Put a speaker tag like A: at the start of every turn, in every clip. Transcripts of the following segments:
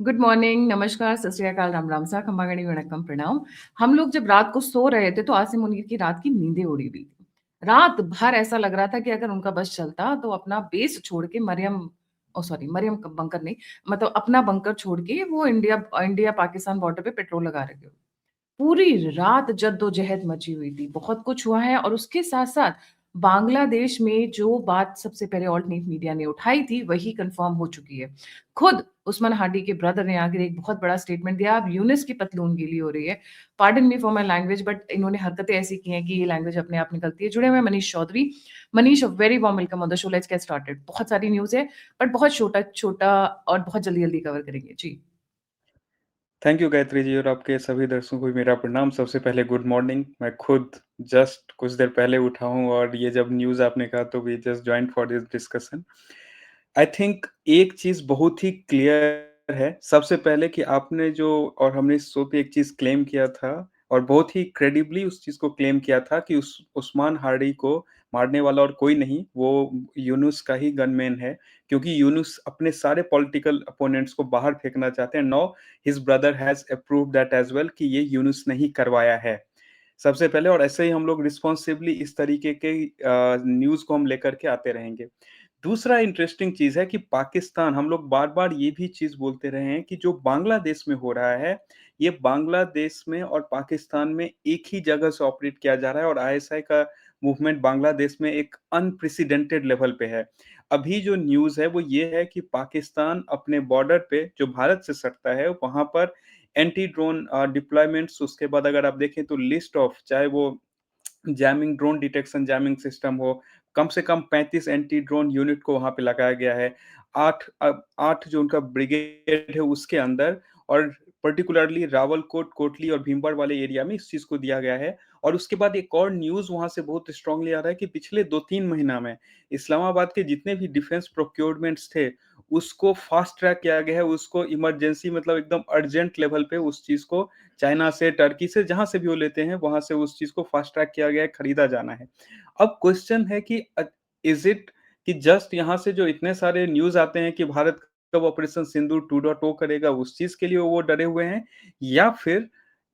A: Good morning, नमस्कार, सत श्री अकाल, राम राम सा, खम्बागणी वणक्कम, प्रणाम। हम लोग जब रात को सो रहे थे तो आसिम मुनीर की रात की नींदें उड़ी हुई थी। रात भर ऐसा लग रहा था कि अगर उनका बस चलता तो अपना बेस छोड़ के मरियम बंकर नहीं, मतलब अपना बंकर छोड़ के वो इंडिया इंडिया पाकिस्तान बॉर्डर पे पेट्रोल लगा रहे थे। पूरी रात जद्दोजहद मची हुई थी, बहुत कुछ हुआ है और उसके साथ-साथ बांग्लादेश में जो बात सबसे पहले ऑल्टरनेट मीडिया ने उठाई थी, वही कन्फर्म हो चुकी है। खुद उस्मान हाडी के ब्रदर ने आकर एक बहुत बड़ा स्टेटमेंट दिया, अब यूनिस की पतलून गीली हो रही है। Pardon me for my language but इन्होंने हरकतें ऐसी की हैं कि ये लैंग्वेज अपने आप निकलती है। जुड़े हुए हैं Manish Chaudhary. Manish, a very warm welcome on the show, let's get started. बहुत सारी न्यूज़ है, बट बहुत छोटा-छोटा और बहुत जल्दी-जल्दी कवर करेंगे। जी।
B: थैंक यू गायत्री जी और आपके सभी दर्शकों को मेरा प्रणाम। सबसे पहले गुड मॉर्निंग। मैं खुद जस्ट कुछ देर पहले उठा हूँ और ये जब न्यूज़ आपने कहा तो we just join for this discussion. I think एक चीज़ बहुत ही क्लियर है। सबसे पहले कि आपने जो और हमने इस शो पे एक चीज़ क्लेम किया था और बहुत ही क्रेडिबली उस चीज़ को क्लेम किया था कि उस उस्मान हादी को मारने वाला और कोई नहीं, वो यूनुस का ही गनमैन है। क्योंकि यूनुस अपने सारे पॉलिटिकल अपोनेंट्स को बाहर फेंकना चाहते हैं। Now his brother has approved that as well कि ये यूनुस ने ही करवाया है सबसे पहले। और ऐसे ही हम लोग रिस्पॉन्सिबली इस तरीके के न्यूज़ को हम लेकर के आते रहेंगे। दूसरा इंटरेस्टिंग चीज़ है कि पाकिस्तान, हम लोग बार-बार ये भी चीज़ बोलते रहे हैं कि जो बांग्लादेश में हो रहा है, ये बांग्लादेश में और पाकिस्तान में एक ही जगह से ऑपरेट किया जा रहा है और आईएसआई का मूवमेंट बांग्लादेश में एक अनप्रेसिडेंटेड लेवल पे है। अभी जो न्यूज़ है वो ये है कि पाकिस्तान अपने बॉर्डर पे जो भारत से सटता है, वहाँ पर एंटी ड्रोन डिप्लॉयमेंट्स, उसके बाद अगर आप देखें तो लिस्ट ऑफ, चाहे वो jamming, drone detection jamming system हो, कम से कम 35 एंटी ड्रोन यूनिट को वहाँ पे लगाया गया है। 8 जो उनका ब्रिगेड है उसके अंदर, और पर्टिकुलरली रावलकोट, कोटली और भीमगढ़ वाले एरिया में इस चीज़ को दिया गया है। और उसके बाद एक और न्यूज़ वहाँ से बहुत स्ट्रांगली आ रहा है कि पिछले 2-3 महीना में इस्लामाबाद के जितने भी डिफेंस प्रोक्योरमेंट्स थे, उसको फास्ट ट्रैक किया गया है, उसको इमरजेंसी, मतलब एकदम अर्जेंट लेवल पे उस चीज़ को चाइना से, टर्की से, जहाँ से भी वो लेते हैं, वहाँ से उस चीज़ को फास्ट ट्रैक किया गया है, खरीदा जाना है। अब क्वेश्चन है कि इज़ इट कि जस्ट यहाँ से जो इतने सारे न्यूज़ आते हैं कि भारत कब ऑपरेशन सिंदूर 2.0 करेगा, उस चीज़ के लिए वो डरे हुए हैं? या फिर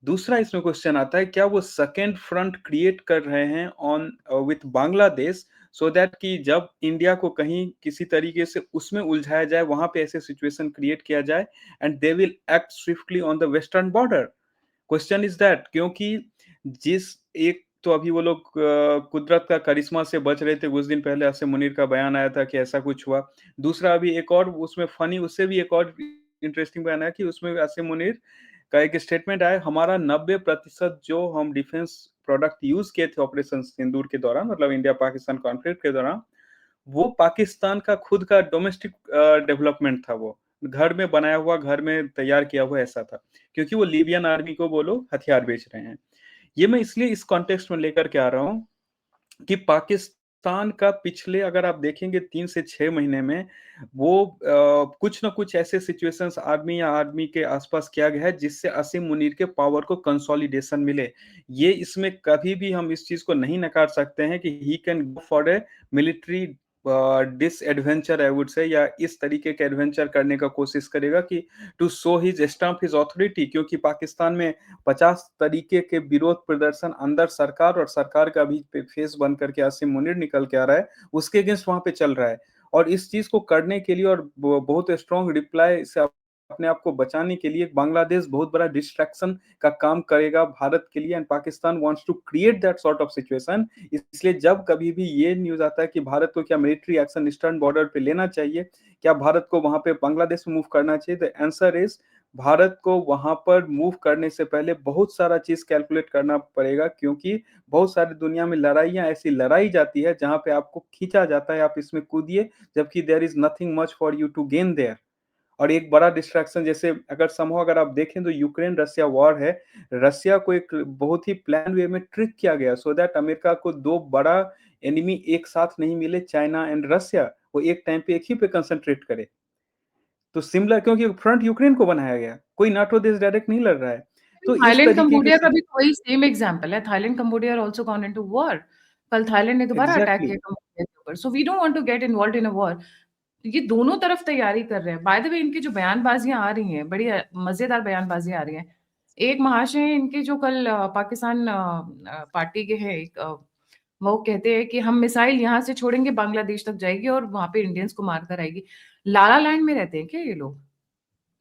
B: दूसरा इसमें क्वेश्चन आता है, क्या वो सेकंड फ्रंट क्रिएट कर रहे हैं on with Bangladesh, so that कि जब इंडिया को कहीं किसी तरीके से उसमें उलझाया जाए, वहाँ पे ऐसे सिचुएशन क्रिएट किया जाए and they will act swiftly on the western border. Question is that, क्योंकि जिस एक तो अभी वो लोग कुदरत का करिश्मा से बच रहे थे। कुछ दिन पहले आसिम मुनीर का बयान आया था कि ऐसा कुछ हुआ। दूसरा अभी एक और उसमें फनी, उससे भी एक और इंटरेस्टिंग बयान आया कि उसमें आसिम मुनीर का एक स्टेटमेंट आया, हमारा 90% जो हम डिफेंस प्रोडक्ट यूज किए थे ऑपरेशन सिंदूर के दौरान, मतलब इंडिया पाकिस्तान कॉन्फ्लिक्ट के दौरान, वो पाकिस्तान का खुद का डोमेस्टिक डेवलपमेंट था। वो घर में बनाया हुआ, घर में तैयार किया हुआ ऐसा था, क्योंकि वो लीबियन आर्मी को वो लोग हथियार बेच रहे हैं। ये मैं इसलिए इस कॉन्टेक्स्ट में लेकर के आ रहा हूँ कि पाकिस्तान का पिछले, अगर आप देखेंगे 3 से 6 महीने में, वो कुछ ना कुछ ऐसे सिचुएशंस आर्मी या आर्मी के आसपास किया गया है जिससे असीम मुनीर के पावर को कंसोलिडेशन मिले। ये इसमें कभी भी हम इस चीज को नहीं नकार सकते हैं कि he can go for a military misadventure, I would say, या इस तरीके के एडवेंचर करने का कोशिश करेगा कि to show his stamp his authority. क्योंकि पाकिस्तान में 50 तरीके के विरोध प्रदर्शन अंदर सरकार, और सरकार का भी फेस बन करके आसिम मुनीर निकल के आ रहा है, उसके अगेंस्ट वहां पे चल रहा है। और इस चीज को करने के लिए और बहुत स्ट्रॉन्ग रिप्लाई से अपने आप को बचाने के लिए बांग्लादेश बहुत बड़ा डिस्ट्रैक्शन का काम करेगा भारत के लिए, and Pakistan wants to create that sort of situation. इसलिए जब कभी भी ये न्यूज आता है कि भारत को क्या मिलिट्री एक्शन ईस्टर्न बॉर्डर पे लेना चाहिए, क्या भारत को वहां पे बांग्लादेश में मूव करना चाहिए, द आंसर इज भारत को वहां पर मूव करने से पहले बहुत सारा चीज कैलकुलेट करना पड़ेगा। क्योंकि बहुत सारी दुनिया में लड़ाइयां ऐसी लड़ाई जाती है जहां पे आपको खींचा जाता है, आप इसमें कूदिए, जबकि there is nothing much for you to gain there. और एक बड़ा डिस्ट्रैक्शन, जैसे अगर समूह अगर आप देखें तो यूक्रेन रसिया वॉर है, रसिया को एक बहुत ही प्लान वे में ट्रिक किया गया सो दैट अमेरिका को दो बड़ा एनिमी एक साथ नहीं मिले, चाइना एंड रसिया, वो एक टाइम पे एक ही पे कंसंट्रेट करे। तो सिमिलर, क्योंकि फ्रंट यूक्रेन को बनाया गया, कोई नाटो देश डायरेक्ट नहीं लड़ रहा है। तो इस
A: थाईलैंड
B: तरीके के
A: कंबोडिया का भी तो वही सेम एग्जांपल है। Thailand Cambodia are also gone into war. कल थाईलैंड ने दोबारा अटैक
B: एग्जैक्टली
A: किया कंबोडिया के ऊपर। So we don't want to get involved in a war. ये दोनों तरफ तैयारी कर रहे हैं। बाय द वे इनकी जो बयानबाजियां आ रही हैं, बड़ी मजेदार बयानबाजियां आ रही हैं। एक महाशय इनके जो कल पाकिस्तान पार्टी के हैं, वो कहते हैं कि हम मिसाइल यहाँ से छोड़ेंगे बांग्लादेश तक जाएगी और वहां पे इंडियंस को मारकर आएगी। लाला लैंड में रहते हैं क्या ये लोग?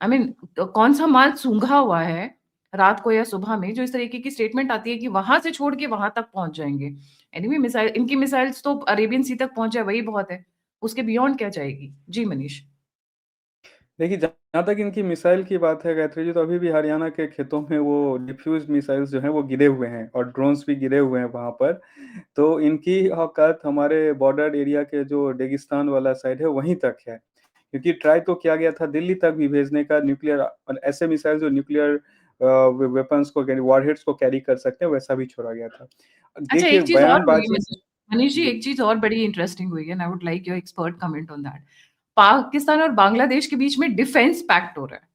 A: आई मीन कौन सा माल सूंघा हुआ है रात को या सुबह में जो इस तरीके की स्टेटमेंट आती है कि वहां से छोड़ के वहां तक पहुंच जाएंगे? एनीवे मिसाइल, इनकी मिसाइल्स तो अरेबियन सी तक पहुंचे, वही बहुत है। उसके बियॉन्ड क्या जाएगी? जी मनीष।
B: देखिए, जहाँ तक इनकी मिसाइल की बात है गायत्री जी, तो अभी भी हरियाणा के खेतों में वो डिफ्यूज़ मिसाइल्स जो हैं वो गिरे हुए हैं और ड्रोन्स भी गिरे हुए हैं वहाँ पर। तो इनकी औकात हमारे बॉर्डर एरिया के जो रेगिस्तान वाला साइड है वहीं तक है। क्योंकि ट्राई तो किया गया था दिल्ली तक भी भेजने का न्यूक्लियर ऐसे मिसाइल जो न्यूक्लियर वेपन्स को कैरी वॉरहेड्स को कैरी कर सकते हैं, वैसा भी छोड़ा गया था।
A: अच्छा,
B: देखिए
A: एक चीज और हुई है
B: बयानबाज़ी
A: मनीष। मनीष जी,
B: जी।
A: एक चीज और बड़ी इंटरेस्टिंग हुई है and I would like your expert comment on that. Pakistan और बांग्लादेश के बीच में डिफेंस पैक्ट हो रहा है।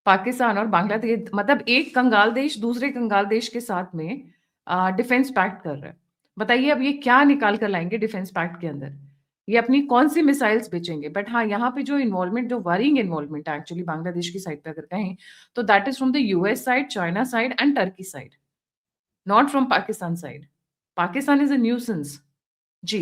A: पाकिस्तान और बांग्लादेश मतलब एक कंगाल देश दूसरे कंगाल देश के साथ में डिफेंस पैक्ट कर रहा है। बताइए अब ये क्या निकाल कर लाएंगे डिफेंस पैक्ट के अंदर? ये अपनी कौन सी मिसाइल्स बेचेंगे? बट हाँ, यहाँ पे जो इन्वॉल्वमेंट, जो वरिंग इन्वॉल्वमेंट है एक्चुअली बांग्लादेश की साइड पे अगर कहें, तो that is from the US side, China side and Turkey side, not from Pakistan side. Pakistan is a nuisance. जी।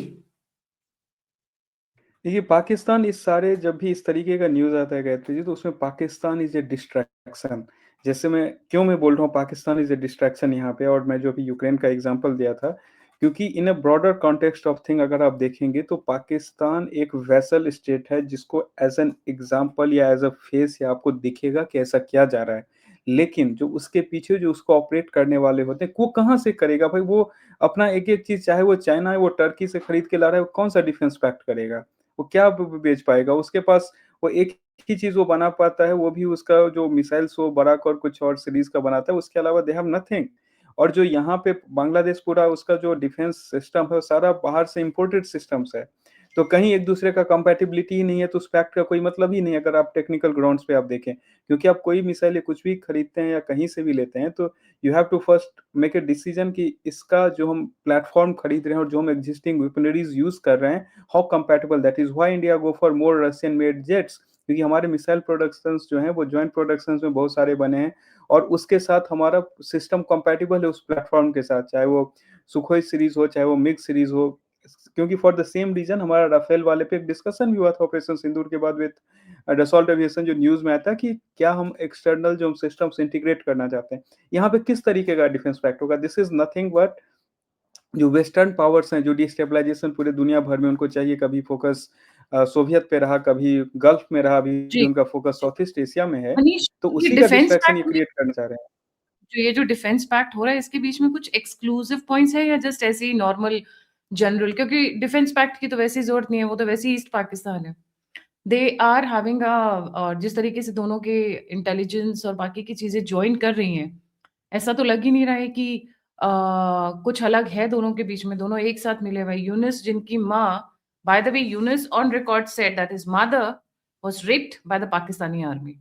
B: देखिए, पाकिस्तान इस सारे जब भी इस तरीके का न्यूज़ आता है गायत्री जी, तो उसमें पाकिस्तान इज़ अ डिस्ट्रैक्शन। जैसे मैं बोल रहा हूँ पाकिस्तान इज़ अ डिस्ट्रैक्शन यहाँ पे, और मैं जो अभी यूक्रेन का एग्ज़ाम्पल दिया था, क्योंकि in a broader context of thing अगर आप देखेंगे तो पाकिस्तान एक वेसल स्टेट है जिसको एज़ एन एग्ज़ाम्पल या एज़ अ फेस या आपको दिखेगा कि ऐसा किया जा रहा है। लेकिन जो उसके पीछे जो उसको ऑपरेट करने वाले होते हैं, वो कहाँ से करेगा भाई? वो अपना एक-एक चीज़, चाहे वो चाइना है, वो टर्की से खरीद के ला रहा है, वो कौन-सा डिफेंस पैक्ट करेगा? वो क्या ब बेच पाएगा? उसके पास वो एक ही चीज़ वो बना पाता है, वो भी उसका जो मिसाइल्स वो बराक और कुछ और सीरीज़ का बनाता है, उसके अलावा दे हैव नथिंग। और जो यहाँ पे बांग्लादेश पूरा उसका जो डिफेंस सिस्टम है, वो सारा बाहर से इम्पोर्टेड सिस्टम्स है। तो कहीं एक-दूसरे का कंपैटिबिलिटी ही नहीं है, तो उस पैक्ट का कोई मतलब ही नहीं है, अगर आप टेक्निकल ग्राउंड्स पे आप देखें। क्योंकि आप कोई मिसाइल या कुछ भी खरीदते हैं या कहीं से भी लेते हैं, तो you have to first make a decision कि इसका जो हम प्लेटफ़ॉर्म खरीद रहे हैं और जो हम एक्जिस्टिंग वेपनरीज़ यूज़ कर रहे हैं, how compatible that is why India go for more Russian made jets, क्योंकि हमारे मिसाइल प्रोडक्शंस जो हैं वो जॉइंट प्रोडक्शंस में बहुत सारे बने हैं और उसके साथ हमारा सिस्टम कंपैटिबल है उस प्लेटफ़ॉर्म के साथ, चाहे वो सुखोई सीरीज़ हो, चाहे वो मिग सीरीज़ हो। क्योंकि फॉर द सेम रीज़न हमारा राफेल वाले पे एक डिस्कशन भी हुआ था ऑपरेशन सिंदूर के बाद विद डसॉल्ट एविएशन, जो न्यूज़ में आया था कि क्या हम एक्सटर्नल जो हम सिस्टम्स इंटीग्रेट करना चाहते हैं। यहाँ पे किस तरीके का डिफेंस पैक्ट होगा? दिस इज़ नथिंग बट जो वेस्टर्न पावर्स हैं, जो डिस्टेबलाइज़ेशन पूरे दुनिया भर में उनको चाहिए, कभी फ़ोकस सोवियत पे रहा, कभी गल्फ में रहा, अभी
A: जी।
B: उनका फ़ोकस साउथ ईस्ट एशिया में है,
A: मनीष,
B: तो
A: ये
B: उसी का
A: डिफेंस
B: डिस्ट्रैक्शन ये
A: पैक्ट में
B: क्रिएट करना चाह रहे हैं।
A: जो डिफेंस पैक्ट हो रहा है, इसके बीच में कुछ एक्सक्लूसिव पॉइंट्स है या जस्ट ऐसे ही नॉर्मल जनरल? क्योंकि डिफेंस पैक्ट की तो वैसे ही जरूरत नहीं है, वो तो वैसे ही ईस्ट पाकिस्तान है। दे आर हैविंग जिस तरीके से दोनों के इंटेलिजेंस और बाकी की चीजें ज्वाइन कर रही हैं, ऐसा तो लग ही नहीं रहा है कि कुछ अलग है दोनों के बीच में। दोनों एक साथ मिले हुए। यूनिस जिनकी माँ, by the way Yunus on record said that his mother was raped by the Pakistani army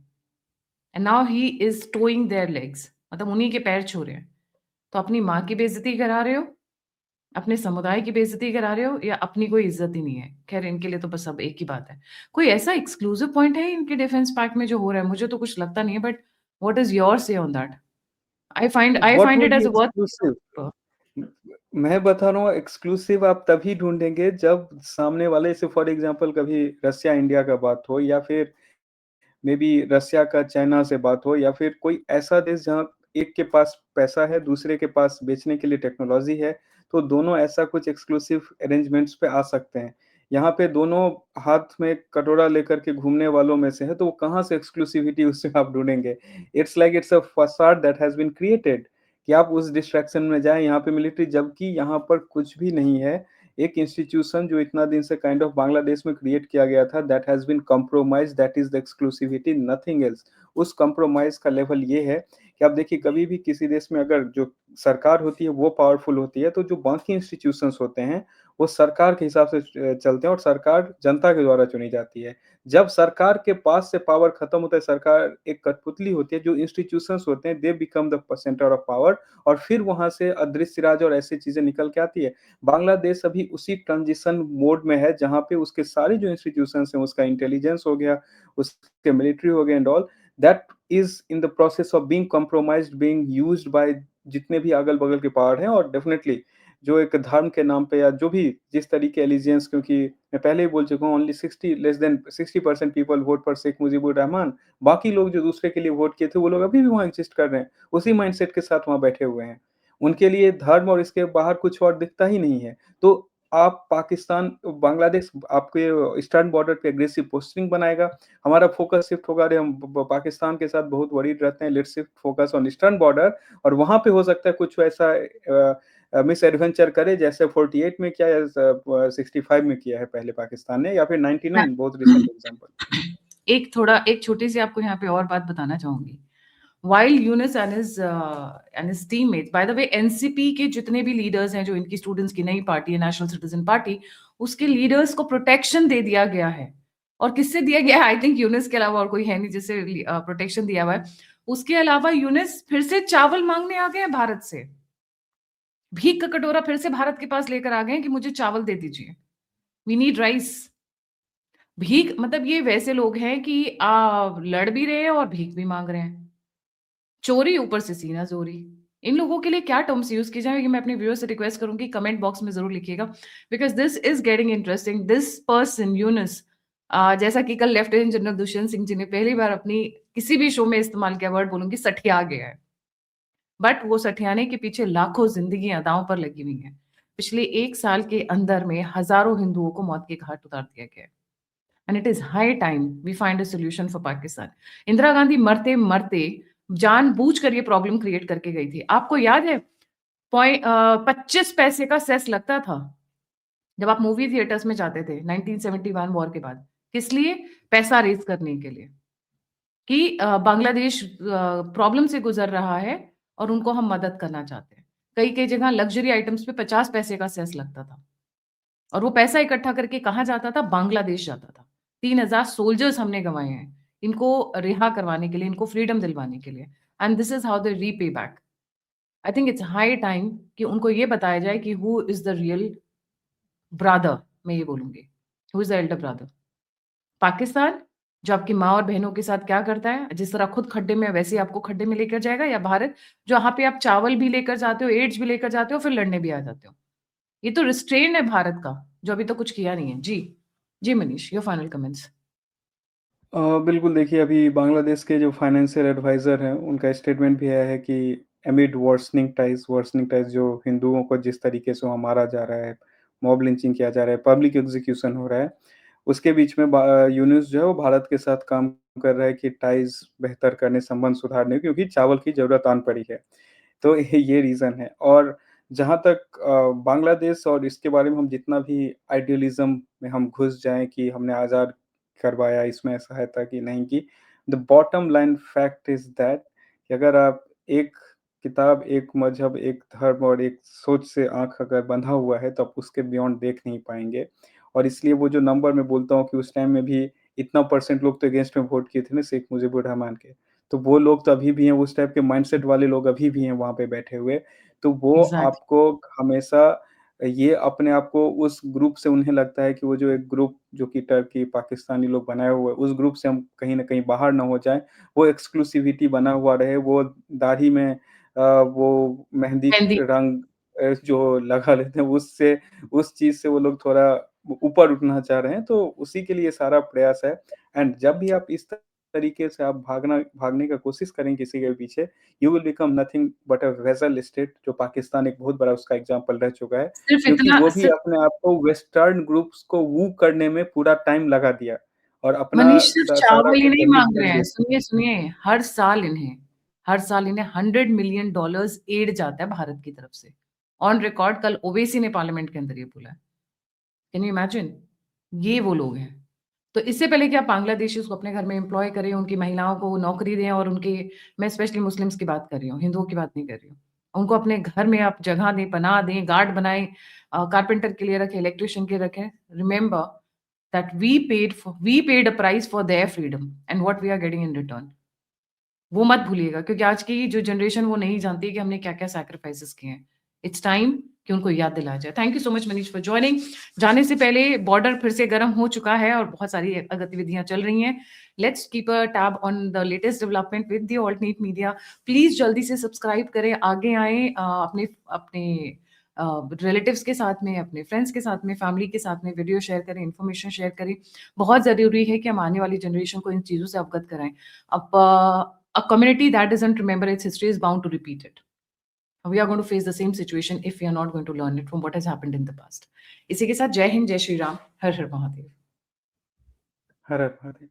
A: and now he is toeing their legs, मतलब उन्हीं के पैर छू रहे हैं। तो अपनी माँ की बेइज्जती करा रहे हो, अपने समुदाय की बेइज्जती करा रहे हो, या अपनी कोई इज्जत ही नहीं है? खैर इनके लिए तो बस अब एक ही बात है। कोई ऐसा एक्सक्लूसिव पॉइंट है इनके डिफेंस पैक्ट में जो हो रहा है? मुझे तो कुछ लगता नहीं है, but what is your say on that? I
B: what
A: find
B: would
A: it
B: be
A: as a
B: exclusive?
A: Worth.
B: मैं बता रहा हूँ, एक्सक्लूसिव आप तभी ढूँढेंगे जब सामने वाले से, फॉर एग्ज़ाम्पल कभी रशिया इंडिया का बात हो, या फिर मे बी रसिया का चाइना से बात हो, या फिर कोई ऐसा देश जहाँ एक के पास पैसा है, दूसरे के पास बेचने के लिए टेक्नोलॉज़ी है, तो दोनों ऐसा कुछ एक्सक्लूसिव अरेंजमेंट्स पे आ सकते हैं। यहाँ पे दोनों हाथ में कटोरा लेकर के घूमने वालों में से है, तो वो कहाँ से एक्सक्लूसिविटी उससे आप ढूँढेंगे? It's like it's a facade that has been created कि आप उस डिस्ट्रैक्शन में जाएँ, यहाँ पे मिलिट्री, जबकि यहाँ पर कुछ भी नहीं है। एक इंस्टीट्यूशन जो इतना दिन से काइंड ऑफ बांग्लादेश में क्रिएट किया गया था, that has been compromised, that is the exclusivity, nothing else. उस कॉम्प्रोमाइज़ का लेवल ये है कि आप देखिए, कभी भी किसी देश में अगर जो सरकार होती है वो पावरफुल होती है, तो जो बाकी इंस्टीट्यूशंस होते हैं, वो सरकार के हिसाब से चलते हैं और सरकार जनता के द्वारा चुनी जाती है। जब सरकार के पास से पावर खत्म होता है, सरकार एक कठपुतली होती है, जो इंस्टीट्यूशंस होते हैं, they become the centre of power और फिर वहाँ से अदृश्य राज और ऐसी चीज़ें निकल के आती है। बांग्लादेश अभी उसी ट्रांज़िशन मोड में है, जहाँ पे उसके सारे जो इंस्टीट्यूशंस हैं, उसका इंटेलिजेंस हो गया, उसके मिलिट्री हो गया and all, that is in the process of being compromised, being used by जितने भी अगल-बगल के पहाड़ हैं और डेफिनिटली जो एक धर्म के नाम पे या जो भी जिस तरीके एलिजियंस, क्योंकि मैं पहले ही बोल चुका हूँ, only 60 less than 60% people vote for Sheikh Mujibur Rahman. बाकी लोग जो दूसरे के लिए वोट किए थे, वो लोग अभी भी वहाँ एक्जिस्ट कर रहे हैं। उसी माइंडसेट के साथ वहाँ बैठे हुए हैं। उनके लिए धर्म और इसके बाहर कुछ और दिखता ही नहीं है। तो आप पाकिस्तान बांग्लादेश आपके ईस्टर्न बॉर्डर पे एग्रेसिव पोस्टिंग बनाएगा। हमारा फोकस शिफ्ट होगा, अरे हम पाकिस्तान के साथ बहुत वरीड रहते हैं, let's shift focus on eastern border और वहाँ पे हो सकता है कुछ वैसा मिस एडवेंचर करे जैसे 48 में किया या 65 में किया है पहले पाकिस्तान ने या फिर 99 बहुत रिसेंट एग्जांपल।
A: एक छोटी-सी आपको यहाँ पे और बात बताना चाहूँगी। While Yunus and his teammates, by the way, NCP के जितने भी लीडर्स हैं, जो इनकी स्टूडेंट्स की नई पार्टी है, नेशनल सिटीजन पार्टी, उसके लीडर्स को प्रोटेक्शन दे दिया गया है। और किससे दिया गया है? आई थिंक यूनिस के अलावा और कोई है नहीं जिससे प्रोटेक्शन दिया हुआ है। उसके अलावा यूनिस फिर से चावल मांगने आ गए हैं भारत से। भीख का कटोरा फिर से भारत के पास लेकर आ गए हैं कि मुझे चावल दे दीजिए। We need rice. भीख मतलब ये वैसे लोग हैं कि लड़ भी रहे हैं और भीख भी मांग रहे हैं। चोरी ऊपर से सीना चोरी। इन लोगों के लिए क्या टर्म्स यूज़ किए जाएँ? ये मैं अपने व्यूअर्स से रिक्वेस्ट करूँगी कमेंट बॉक्स में ज़रूर लिखिएगा because this is getting interesting. This person Yunus जैसा कि कल लेफ्टिनेंट जनरल दुष्यंत सिंह जी ने पहली बार अपनी किसी भी शो में इस्तेमाल किया वर्ड बोलूँगी सठिया गया है। बट वो सठियाने के पीछे लाखों ज़िंदगियाँ दाँव पर लगी हुई हैं। पिछले 1 साल के अंदर में हज़ारों हिंदुओं को मौत के घाट उतार दिया गया है। And it is high time we find a solution for Pakistan. Indira Gandhi मरते-मरते जानबूझकर ये प्रॉब्लम क्रिएट करके गई थी। आपको याद है 25 पैसे का सेस लगता था, जब आप मूवी थिएटर्स में जाते थे 1971 वॉर के बाद। किस लिए? पैसा रेज़ करने के लिए कि बांग्लादेश प्रॉब्लम से गुज़र रहा है और उनको हम मदद करना चाहते हैं। कई-कई जगह लग्ज़री आइटम्स पे 50 पैसे का सेस लगता था। और वो पैसा इकट्ठा करके कहाँ जाता था? बांग्लादेश जाता था। 3000 सोल्जर्स हमने गँवाए हैं, इनको रिहा करवाने के लिए, इनको फ्रीडम दिलवाने के लिए and this is how they repay back. I think it's high time कि उनको ये बताया जाए कि who is the real brother, मैं ये बोलूँगी, who is the Elder brother? Pakistan, जो आपकी माँ और बहनों के साथ क्या करता है, जिस तरह खुद खड्डे में है, वैसे ही आपको खड्डे में लेकर जाएगा या भारत, जहाँ पे आप चावल भी लेकर जाते हो, एड्स भी लेकर जाते हो, फिर लड़ने भी आ जाते हो? ये तो रिस्ट्रेन है भारत का, जो अभी तक कुछ किया नहीं है। जी। जी, मनीष, योर फाइनल कमेंट्स।
B: बिल्कुल देखिए, अभी बांग्लादेश के जो फाइनेंशियल एडवाइज़र हैं, उनका स्टेटमेंट भी आया है कि एमिड वर्सनिंग टाइज़ जो हिंदुओं को जिस तरीके से वहाँ मारा जा रहा है, मॉब लिंचिंग किया जा रहा है, पब्लिक एग्ज़ीक्यूशन हो रहा है, उसके बीच में यूनुस जो है वो भारत के साथ काम कर रहा है कि टाइज़ बेहतर करने, संबंध सुधारने क्योंकि चावल की ज़रूरत आन पड़ी है। तो ये रीज़न है और जहाँ तक बांग्लादेश और इसके बारे में हम जितना भी आइडियलिज़्म में हम घुस जाएँ कि हमने आज़ाद करवाया, इसमें सहायता की, नहीं की। The bottom line fact is that कि अगर आप एक किताब, एक मज़हब, एक धर्म और एक सोच से आँख अगर बंधा हुआ है, तो आप उसके बियॉन्ड देख नहीं पाएँगे। और इसलिए वो जो नंबर मैं बोलता हूँ कि उस टाइम में भी इतना परसेंट लोग तो अगेंस्ट में वोट किए थे ना शेख मुजीबुर रहमान के। तो वो लोग तो अभी भी हैं, उस टाइप के माइंडसेट वाले लोग अभी भी हैं वहाँ पे बैठे हुए। तो वो
A: एग्ज़ैक्टली।
B: आपको हमेशा ये अपने आप को उस ग्रुप से उन्हें लगता है कि वो जो एक ग्रुप जो कि टर्की, पाकिस्तानी लोग बनाए हुए हैं, उस ग्रुप से हम कहीं न कहीं बाहर ना हो जाएँ। वो एक्सक्लूसिविटी बना हुआ रहे, वो दाढ़ी में वो मेहंदी
A: मेहंदी
B: रंग जो लगा लेते हैं, उससे उस चीज़ से वो लोग थोड़ा ऊपर उठना चाह रहे हैं, तो उसी के लिए सारा प्रयास है। एंड जब भी आप इस तरीके से आप भागने का कोशिश करें किसी के पीछे, you will become nothing but a vessel state जो पाकिस्तान एक बहुत बड़ा उसका एग्ज़ाम्पल रह चुका है।
A: सिर्फ़
B: क्योंकि
A: इतना
B: वो भी
A: सिर्फ़
B: अपने आप को वेस्टर्न ग्रुप्स को वू करने में पूरा टाइम लगा दिया और अपना
A: मनीष सिर्फ़
B: सारा
A: चावल ही
B: कुछ
A: नहीं
B: अभी
A: माँग
B: भी
A: रहे हैं,
B: एंगेज है।
A: सुनिए, हर साल इन्हें $100 मिलियन एड जाता है भारत की तरफ से। ऑन रिकॉर्ड कल ओवैसी ने पार्लियामेंट के अंदर ये बोला है। Can you imagine? ये वो लोग हैं। तो इससे पहले कि आप बांग्लादेशीज़ को अपने घर में एम्प्लॉय करें, उनकी महिलाओं को नौकरी दें और उनके मैं स्पेशली मुस्लिम्स की बात कर रही हूँ, हिंदुओं की बात नहीं कर रही हूँ। उनको अपने घर में आप जगह दें, पनाह दें, गार्ड बनाएँ, कारपेंटर के लिए रखें, इलेक्ट्रिशियन के रखें। Remember that we paid a price for their freedom and what we are getting in return. वो मत भूलिएगा क्योंकि आज की जो जनरेशन वो नहीं जानती कि हमने क्या-क्या सैक्रिफाइसेस किए हैं। इट्स टाइम कि उनको याद दिलाया जाए। Thank you so much Manish for joining. जाने से पहले बॉर्डर फिर से गर्म हो चुका है और बहुत सारी गतिविधियाँ चल रही हैं। Let's keep a tab on the latest development with the alternate media. Please जल्दी से सब्सक्राइब करें, आगे आएँ, अपने अपने रिलेटिव्स के साथ में, अपने फ्रेंड्स के साथ में, फैमिली के साथ में वीडियो शेयर करें, इन्फॉर्मेशन शेयर करें। बहुत ज़रूरी है कि हम आने वाली जनरेशन को इन चीज़ों से अवगत कराएँ। अब a community that doesn't remember its history is bound to repeat it. We are going to face the same situation if we are not going to learn it from what has happened in the past. इसी के साथ जय हिंद, जय श्री राम, हर हर महादेव।
B: हर हर महादेव।